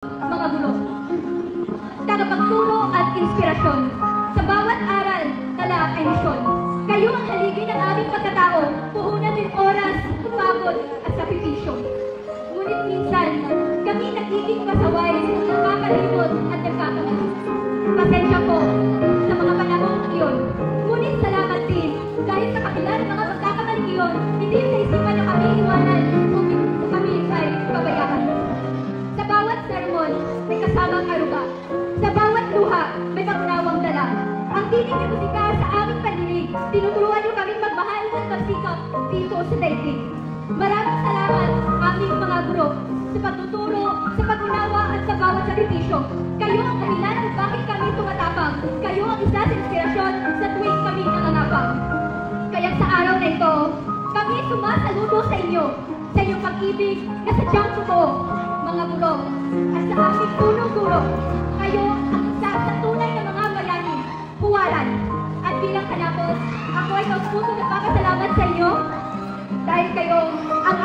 mga guro, tagapagturo at inspirasyon. Sa bawat aral, tala ay misyon. Kayo ang haligi ng aming pagkatao, puhunan din oras, pagod at sakripisyo. Ngunit minsan, kami nagiging pasaway, nagkakalimot at nagkakamali. Pasensya po sa mga panahong iyon. Ngunit salamat din, dahil sa kabila ng mga pagkakamaling iyon, hindi naisipan na kami iwanan kung kami ay pabayaan. Sa bawat sermon, may kasamang aruga. Sa bawat luha, may pangunawang dala. Ang tinig ng musika sa aming pandinig, tinuturuan niyo kaming magmahal at magsikap dito sa daigdig. Maraming salamat, aming mga guro, sa pagtuturo, sa pag-unawa at sa bawat sakripisyo. Kayo ang dahilan kung bakit kami tumatapang. Kayo ang isa sa inspirasyon sa tuwing kami nangangapang. Kaya sa araw na ito, kami sumasaludo sa inyo, sa inyong pag-ibig na sadyang totoo, mga guro, at sa aming punong-guro. Kayo ang isa sa tunay na mga bayani, huwaran. At bilang kanapos, ako ay kauspuso nagpapasalamat sa inyo dahil kayo ang